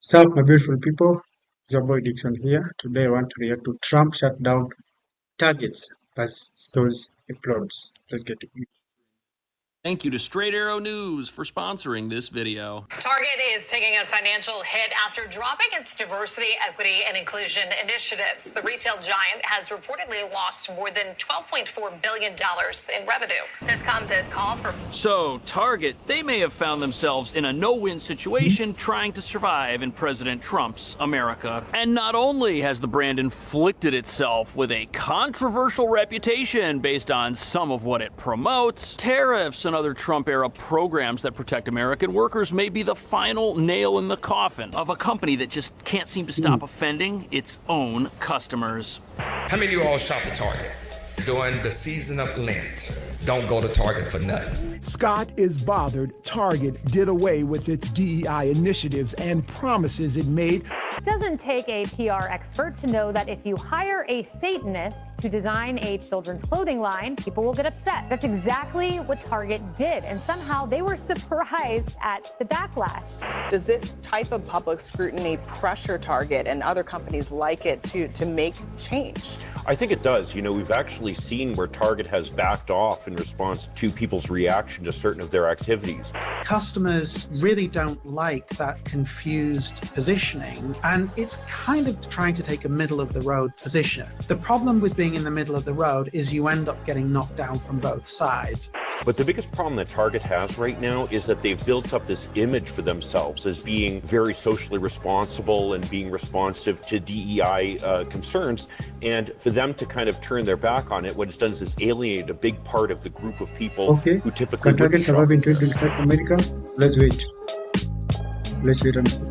Sup, my beautiful people? It's your boy Dickson here. Today I want to react to Trump shut down targets as stores implodes. Let's get to it. Thank you to Straight Arrow News for sponsoring this video. Target is taking a financial hit after dropping its diversity, equity, and inclusion initiatives. The retail giant has reportedly lost more than $12.4 billion in revenue. This comes as calls for... So, Target, they may have found themselves in a no-win situation trying to survive in President Trump's America. And not only has the brand inflicted itself with a controversial reputation based on some of what it promotes, tariffs and other Trump-era programs that protect American workers may be the final nail in the coffin of a company that just can't seem to stop offending its own customers. How many of you all shop at Target during the season of Lent? Don't go to Target for nothing. Scott is bothered Target did away with its DEI initiatives and promises it made. It doesn't take a PR expert to know that if you hire a Satanist to design a children's clothing line, people will get upset. That's exactly what Target did, and somehow they were surprised at the backlash. Does this type of public scrutiny pressure Target and other companies like it to make change? I think it does. You know, we've actually seen where Target has backed off in response to people's reaction to certain of their activities. Customers really don't like that confused positioning, and it's kind of trying to take a middle of the road position. The problem with being in the middle of the road is you end up getting knocked down from both sides. But the biggest problem that Target has right now is that they've built up this image for themselves as being very socially responsible and being responsive to DEI concerns. And for them to kind of turn their back on it, what it's done is it's alienated a big part of the group of people who typically Can Target survive in 2025 America? Let's wait. Let's wait and see.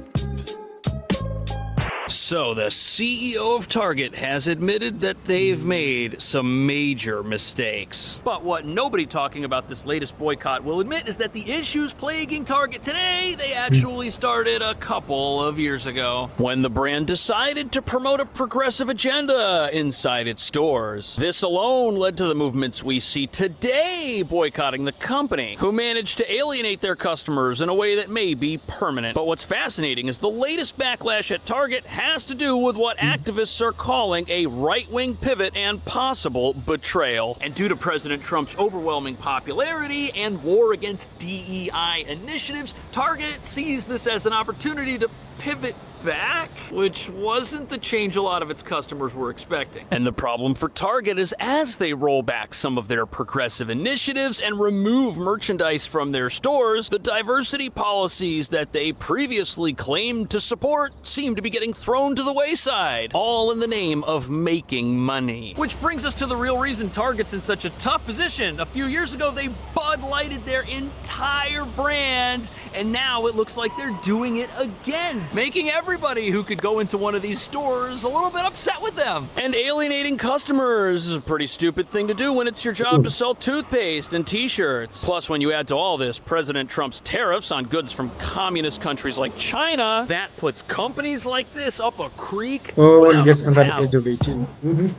So, the CEO of Target has admitted that they've made some major mistakes. But what nobody talking about this latest boycott will admit is that the issues plaguing Target today, they actually started a couple of years ago, when the brand decided to promote a progressive agenda inside its stores. This alone led to the movements we see today boycotting the company, who managed to alienate their customers in a way that may be permanent. But what's fascinating is the latest backlash at Target has to do with what activists are calling a right-wing pivot and possible betrayal. And due to President Trump's overwhelming popularity and war against DEI initiatives, Target sees this as an opportunity to pivot back, which wasn't the change a lot of its customers were expecting. And the problem for Target is as they roll back some of their progressive initiatives and remove merchandise from their stores, the diversity policies that they previously claimed to support seem to be getting thrown to the wayside, all in the name of making money. Which brings us to the real reason Target's in such a tough position. A few years ago, they Bud Lighted their entire brand, and now it looks like they're doing it again, making everybody who could go into one of these stores a little bit upset with them. And alienating customers is a pretty stupid thing to do when it's your job to sell toothpaste and t-shirts. Plus, when you add to all this President Trump's tariffs on goods from communist countries like China, that puts companies like this up a creek. Oh, yes, under the age of 18.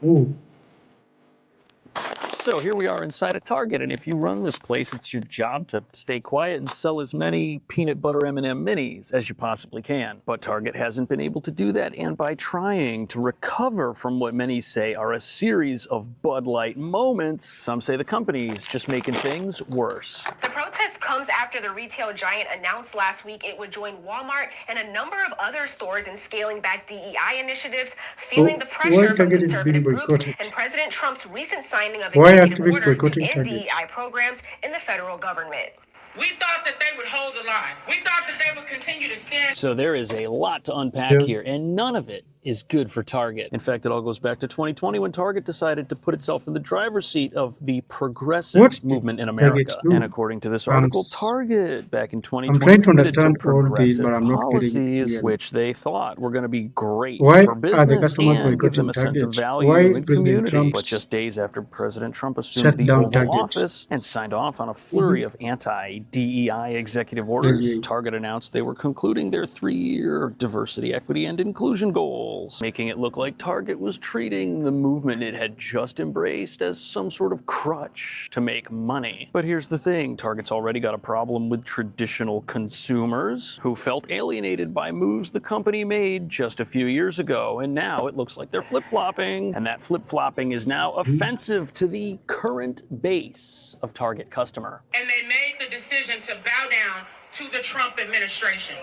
Ooh. So here we are inside a Target, and if you run this place, it's your job to stay quiet and sell as many peanut butter M&M minis as you possibly can. But Target hasn't been able to do that, and by trying to recover from what many say are a series of Bud Light moments, some say the company's just making things worse. The protest comes after the retail giant announced last week it would join Walmart and a number of other stores in scaling back DEI initiatives, feeling the pressure from conservative groups and President Trump's recent signing of executive orders to end DEI programs in the federal government. We thought that they would hold the line. We thought that they would continue to stand. So there is a lot to unpack here, and none of it is good for Target. In fact, it all goes back to 2020 when Target decided to put itself in the driver's seat of the progressive movement in America. And according to this article, Target back in 2020 I'm trying to understand all progressive these, but I'm not policies which they thought were going to be great Why for are the business customers and give them boycotting a sense of Target? value Why is in President community. Trump But just days after President Trump assumed shut the down Oval Target? Office and signed off on a flurry of anti-DEI executive orders, Target announced they were concluding their 3-year diversity, equity, and inclusion goals. goals, making it look like Target was treating the movement it had just embraced as some sort of crutch to make money. But here's the thing, Target's already got a problem with traditional consumers who felt alienated by moves the company made just a few years ago, and now it looks like they're flip-flopping, and that flip-flopping is now offensive to the current base of Target customer. And they made the decision to bow down to the Trump administration.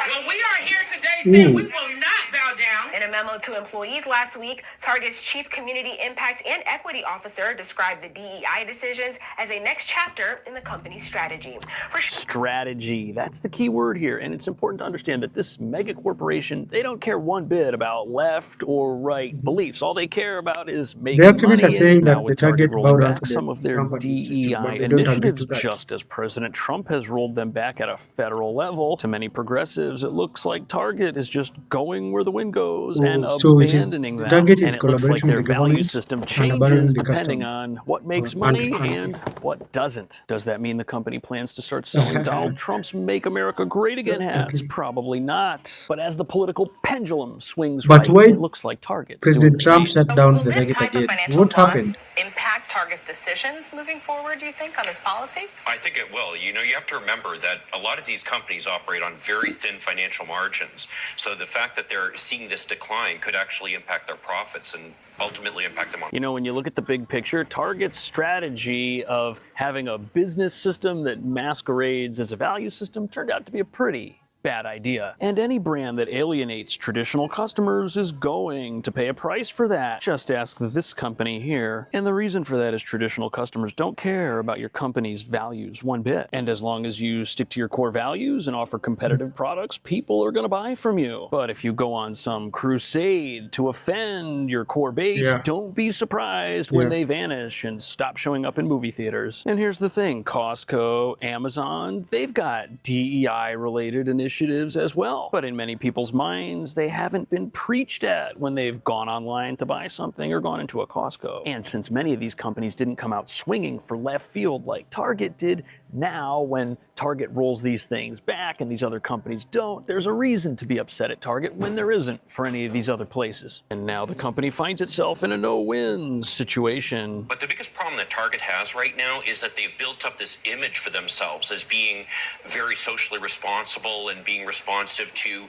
Well, we are here today saying we will not bow down. In a memo to employees last week, Target's Chief Community Impact and Equity Officer described the DEI decisions as a next chapter in the company's strategy. Strategy, that's the key word here, and it's important to understand that this mega corporation, they don't care one bit about left or right beliefs. All they care about is making The activists money. are saying Now that with the Target Target rolling bowed down back to some the of their company's system, but DEI they don't agree initiatives, to that. just as President Trump has rolled them back at a federal level. To many progressives, it looks like Target is just going where the wind goes and So it is abandoning them. Target And is it looks like collaborating their with the value government system and abandoning changes the depending customer. on what makes And- money and- and what doesn't. Does that mean the company plans to start selling Donald Trump's Make America Great Again hats? Probably not. But as the political pendulum swings But right, why it looks like Target's President doing the Trump same. shut down Will the this Target type of again? financial What loss happened? impact Target's decisions moving forward, do you think, on this policy? I think it will. You know, you have to remember that a lot of these companies operate on very thin financial margins. So the fact that they're seeing this decline could actually impact their profits and ultimately impact them on. You know, when you look at the big picture, Target's strategy of having a business system that masquerades as a value system turned out to be a pretty bad idea. And any brand that alienates traditional customers is going to pay a price for that. Just ask this company here. And the reason for that is traditional customers don't care about your company's values one bit. And as long as you stick to your core values and offer competitive products, people are going to buy from you. But if you go on some crusade to offend your core base, don't be surprised when they vanish and stop showing up in movie theaters. And here's the thing, Costco, Amazon, they've got DEI-related initiatives as well. But in many people's minds, they haven't been preached at when they've gone online to buy something or gone into a Costco. And since many of these companies didn't come out swinging for left field like Target did, now when Target rolls these things back and these other companies don't, there's a reason to be upset at Target when there isn't for any of these other places. And now the company finds itself in a no-win situation. But the biggest problem that Target has right now is that they've built up this image for themselves as being very socially responsible and being responsive to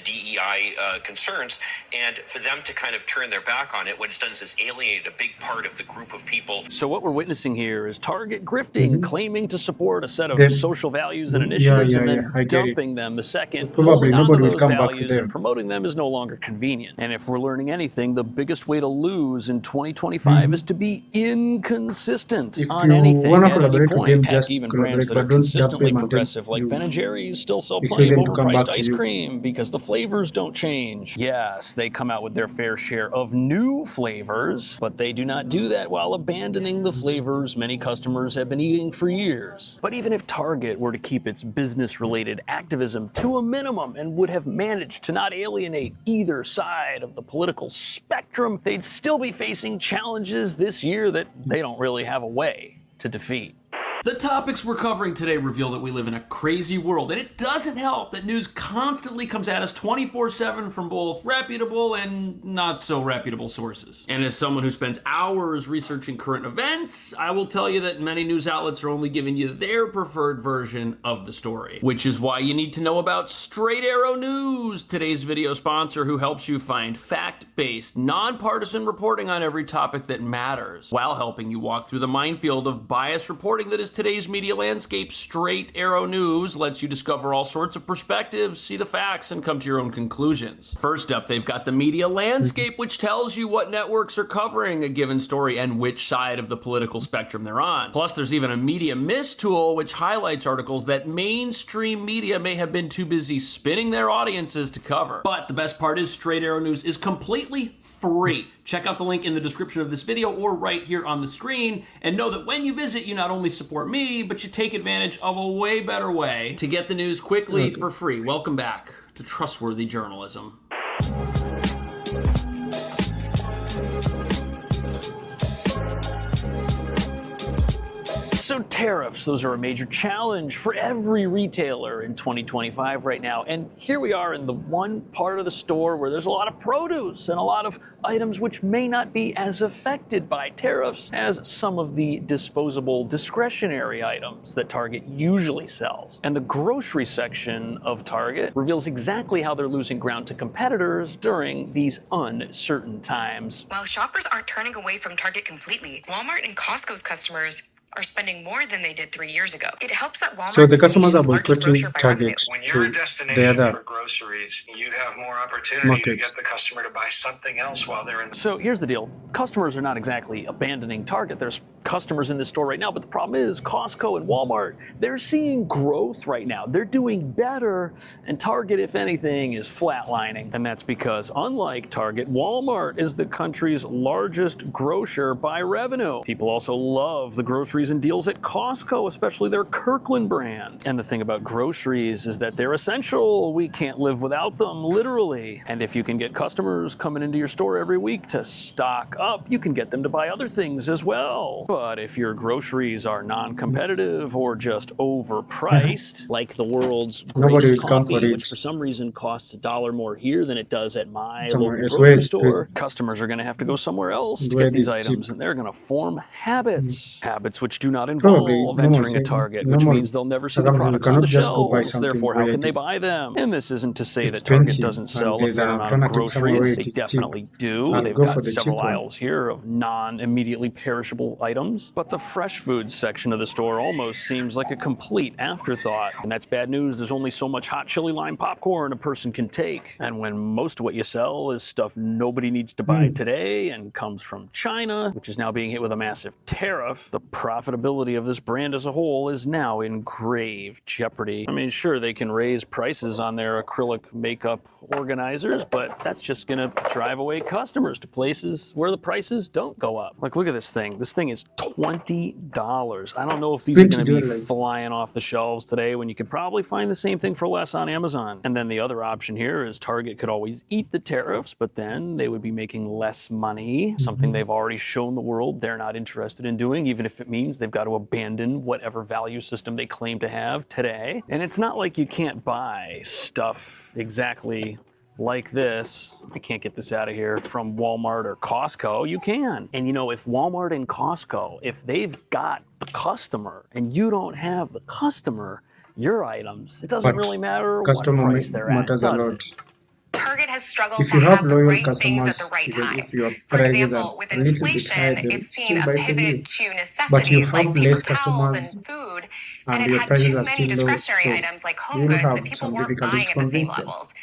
DEI concerns. And for them to kind of turn their back on it, what it's done is alienated a big part of the group of people. So what we're witnessing here is Target grifting, claiming to support a set of social values and initiatives, and then dumping them the second. So probably holding on to nobody will those come back to values them. and promoting them is no longer convenient. And if we're learning anything, the biggest way to lose in 2025 is to be inconsistent If on you anything wanna at any collaborate with point. them, Heck, just even collaborate, brands that but are don't dump consistently them until progressive, like you Ben & Jerry's, still sell expect plenty of them to come overpriced back to ice you. cream because the flavors don't change. Yes, they come out with their fair share of new flavors, but they do not do that while abandoning the flavors many customers have been eating for years. But even if Target were to keep its business-related activism to a minimum and would have managed to not alienate either side of the political spectrum, they'd still be facing challenges this year that they don't really have a way to defeat. The topics we're covering today reveal that we live in a crazy world, and it doesn't help that news constantly comes at us 24/7 from both reputable and not so reputable sources. And as someone who spends hours researching current events, I will tell you that many news outlets are only giving you their preferred version of the story, which is why you need to know about Straight Arrow News, today's video sponsor who helps you find fact-based, nonpartisan reporting on every topic that matters, while helping you walk through the minefield of biased reporting that is today's media landscape. Straight Arrow News lets you discover all sorts of perspectives, see the facts, and come to your own conclusions. First up, they've got the media landscape, which tells you what networks are covering a given story and which side of the political spectrum they're on. Plus, there's even a media miss tool, which highlights articles that mainstream media may have been too busy spinning their audiences to cover. But the best part is Straight Arrow News is completely free. Check out the link in the description of this video or right here on the screen, and know that when you visit, you not only support me, but you take advantage of a way better way to get the news quickly for free. Welcome back to trustworthy journalism. So tariffs, those are a major challenge for every retailer in 2025 right now. And here we are in the one part of the store where there's a lot of produce and a lot of items which may not be as affected by tariffs as some of the disposable discretionary items that Target usually sells. And the grocery section of Target reveals exactly how they're losing ground to competitors during these uncertain times. While shoppers aren't turning away from Target completely, Walmart and Costco's customers are spending more than they did 3 years ago. It helps that Walmart So the is the customers are nation's largest boycotting grocer by revenue. Target When you're a to the destination other for groceries, you have more opportunity to markets. get the customer to buy something else while they're in the So here's the deal. Customers are not exactly abandoning Target. There's customers in this store right now, but the problem is Costco and Walmart, they're seeing growth right now. They're doing better, and Target, if anything, is flatlining. And that's because, unlike Target, Walmart is the country's largest grocer by revenue. People also love the groceries and deals at Costco, especially their Kirkland brand. And the thing about groceries is that they're essential. We can't live without them, literally. And if you can get customers coming into your store every week to stock up, you can get them to buy other things as well. But if your groceries are non-competitive or just overpriced, like the world's Nobody greatest will come for coffee, it. which for some reason costs $1 more here than it does at my Somewhere local else. grocery Where store, customers are going to have to go somewhere else to where get these it is cheap. items, and they're going to form habits. Habits which do not Probably involve normal entering a say Target, which normal means they'll never see the Sagam, you products on the cannot just go buy shelves. something Therefore, how where can it they is buy them? And this isn't to say that Target expensive doesn't and sell a there's fair an amount of alternative somewhere where groceries. it They is cheap. definitely do. I'll They've go got for the several cheap one. aisles here of non-immediately perishable items. But the fresh foods section of the store almost seems like a complete afterthought. And that's bad news. There's only so much hot chili lime popcorn a person can take. And when most of what you sell is stuff nobody needs to buy today and comes from China, which is now being hit with a massive tariff, the profitability of this brand as a whole is now in grave jeopardy. I mean, sure, they can raise prices on their acrylic makeup organizers, but that's just gonna drive away customers to places where the prices don't go up. Like, look at this thing. This thing is $20. I don't know if these are gonna be $20. flying off the shelves today when you could probably find the same thing for less on Amazon. And then the other option here is Target could always eat the tariffs, but then they would be making less money, something they've already shown the world they're not interested in doing, even if it means they've got to abandon whatever value system they claim to have today. And it's not like you can't buy stuff exactly like this. I can't get this out of here from Walmart or Costco. You can. And you know, if Walmart and Costco, if they've got the customer and you don't have the customer, your items, it doesn't But really matter what customer price they're at, matters a does lot. it? Target has struggled If to you have have the loyal right things at the customers, right even time. if your For prices are example, with a little bit high, inflation, they'll it's seen still a buy from you. pivot to But you necessities like have paper less towels customers and food, and and it your had prices too are many still low, discretionary so items like home you'll goods have that people some weren't difficulties buying to at the same convince them. levels.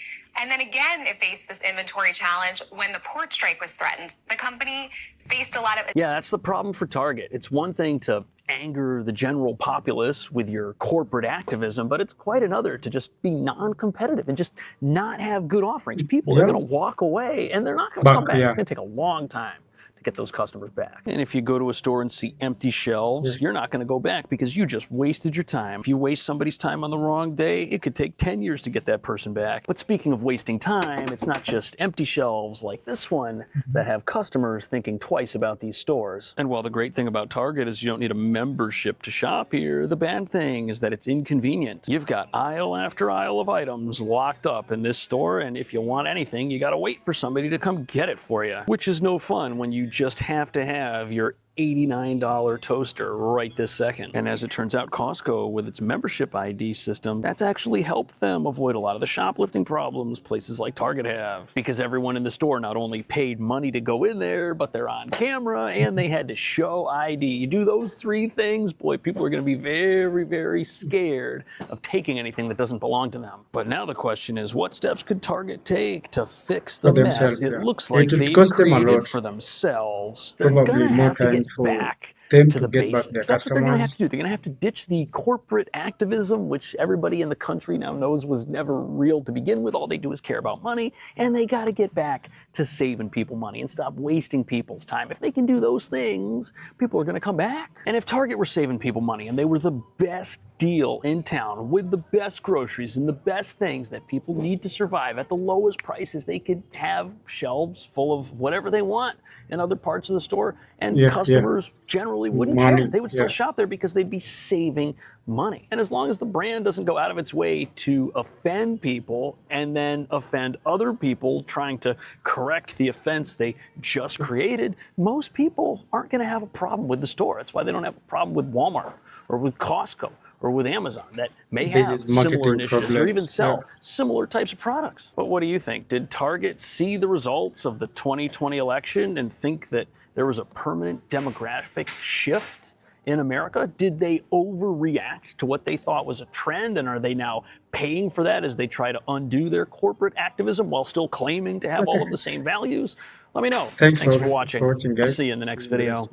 And then again, it faced this inventory challenge when the port strike was threatened. The company faced a lot of Yeah, that's the problem for Target. It's one thing to anger the general populace with your corporate activism, but it's quite another to just be non-competitive and just not have good offerings. People are Yeah. going to walk away and they're not going to But come back. yeah. It's going to take a long time to get those customers back. And if you go to a store and see empty shelves, you're not going to go back because you just wasted your time. If you waste somebody's time on the wrong day, it could take 10 years to get that person back. But speaking of wasting time, it's not just empty shelves like this one that have customers thinking twice about these stores. And while the great thing about Target is you don't need a membership to shop here, the bad thing is that it's inconvenient. You've got aisle after aisle of items locked up in this store, and if you want anything, you gotta wait for somebody to come get it for you, which is no fun when you just have to have your $89 toaster right this second. And as it turns out, Costco, with its membership ID system, that's actually helped them avoid a lot of the shoplifting problems places like Target have. Because everyone in the store not only paid money to go in there, but they're on camera and they had to show ID. You do those three things, boy, people are going to be very, very scared of taking anything that doesn't belong to them. But now the question is, what steps could Target take to fix the For mess themselves, it yeah. looks like It would they've cost them a created lot. for themselves? They're Probably going to more have to time get for back them to to the get back basics. their That's what they're going to have customers. to do. They're going to have to ditch the corporate activism, which everybody in the country now knows was never real to begin with. All they do is care about money, and they got to get back to saving people money and stop wasting people's time. If they can do those things, people are going to come back. And if Target were saving people money and they were the best deal in town with the best groceries and the best things that people need to survive at the lowest prices, they could have shelves full of whatever they want in other parts of the store, and customers generally wouldn't care. They would still shop there because they'd be saving money. And as long as the brand doesn't go out of its way to offend people and then offend other people trying to correct the offense they just created, most people aren't going to have a problem with the store. That's why they don't have a problem with Walmart or with Costco or with Amazon that may have similar initiatives or even sell similar types of products. But what do you think? Did Target see the results of the 2020 election and think that there was a permanent demographic shift in America? Did they overreact to what they thought was a trend, and are they now paying for that as they try to undo their corporate activism while still claiming to have all of the same values? Let me know. Thanks for watching. guys. I'll see you in the next video.